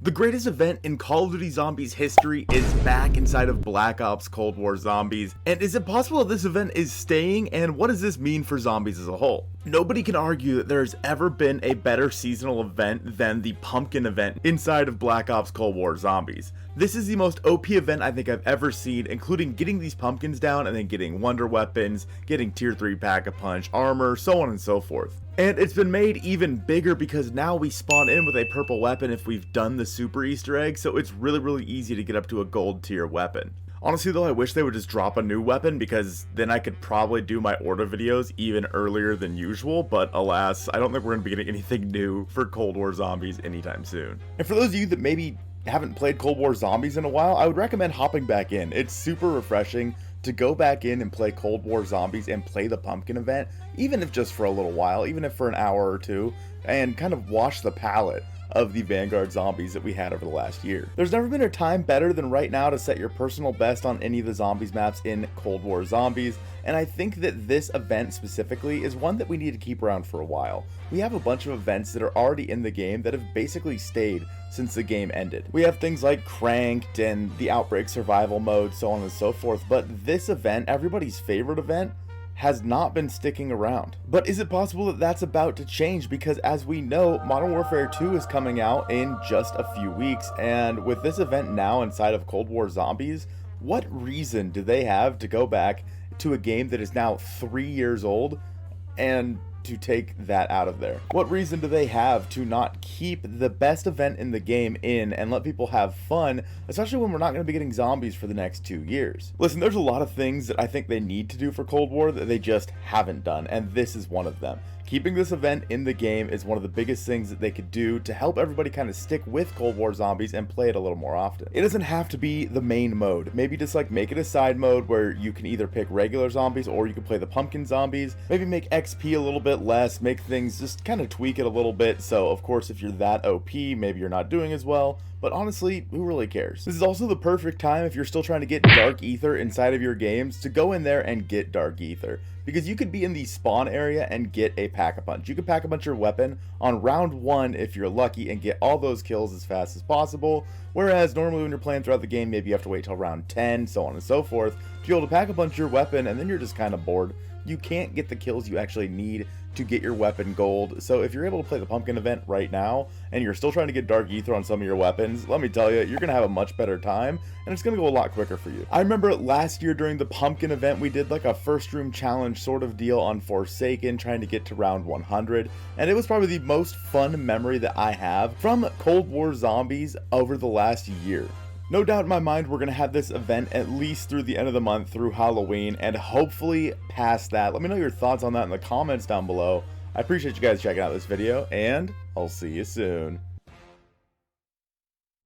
The greatest event in Call of Duty Zombies history is back inside of Black Ops Cold War Zombies, and is it possible that this event is staying, and what does this mean for zombies as a whole? Nobody can argue that there's ever been a better seasonal event than the pumpkin event inside of Black Ops Cold War Zombies. This is the most OP event I think I've ever seen, including getting these pumpkins down and then getting wonder weapons, getting tier 3 pack-a-punch, armor, so on and so forth. And it's been made even bigger because now we spawn in with a purple weapon if we've done the super Easter egg, so it's really easy to get up to a gold tier weapon. Honestly though, I wish they would just drop a new weapon because then I could probably do my order videos even earlier than usual, but alas, I don't think we're going to be getting anything new for Cold War Zombies anytime soon. And for those of you that maybe haven't played Cold War Zombies in a while, I would recommend hopping back in. It's super refreshing to go back in and play Cold War Zombies and play the pumpkin event, even if just for a little while, even if for an hour or two, and kind of wash the palate of the Vanguard zombies that we had over the last year. There's never been a time better than right now to set your personal best on any of the zombies maps in Cold War Zombies, and I think that this event specifically is one that we need to keep around for a while. We have a bunch of events that are already in the game that have basically stayed since the game ended. We have things like Cranked and the Outbreak survival mode, so on and so forth, but this event, everybody's favorite event, has not been sticking around. But is it possible that that's about to change? Because as we know, Modern Warfare 2 is coming out in just a few weeks, and with this event now inside of Cold War Zombies, what reason do they have to go back to a game that is now 3 years old and to take that out of there? What reason do they have to not keep the best event in the game in and let people have fun, especially when we're not going to be getting zombies for the next 2 years? Listen, there's a lot of things that I think they need to do for Cold War that they just haven't done, and this is one of them. Keeping this event in the game is one of the biggest things that they could do to help everybody kind of stick with Cold War Zombies and play it a little more often. It doesn't have to be the main mode. Maybe just like make it a side mode where you can either pick regular zombies or you can play the pumpkin zombies. Maybe make XP a little bit less, make things just kind of tweak it a little bit. So of course, if you're that OP, maybe you're not doing as well. But honestly, who really cares? This is also the perfect time if you're still trying to get Dark Aether inside of your games to go in there and get Dark Aether. Because you could be in the spawn area and get a pack-a-punch. You could pack-a-punch your weapon on round 1 if you're lucky and get all those kills as fast as possible. Whereas normally when you're playing throughout the game, maybe you have to wait till round 10, so on and so forth, to be able to pack-a-punch your weapon, and then you're just kind of bored. You can't get the kills you actually need to get your weapon gold. So if you're able to play the pumpkin event right now and you're still trying to get Dark Aether on some of your weapons, let me tell you, you're gonna have a much better time and it's gonna go a lot quicker for you. I remember last year during the pumpkin event, we did like a first room challenge sort of deal on Forsaken, trying to get to round 100, and it was probably the most fun memory that I have from Cold War Zombies over the last year. No doubt in my mind, we're going to have this event at least through the end of the month, through Halloween, and hopefully past that. Let me know your thoughts on that in the comments down below. I appreciate you guys checking out this video, and I'll see you soon.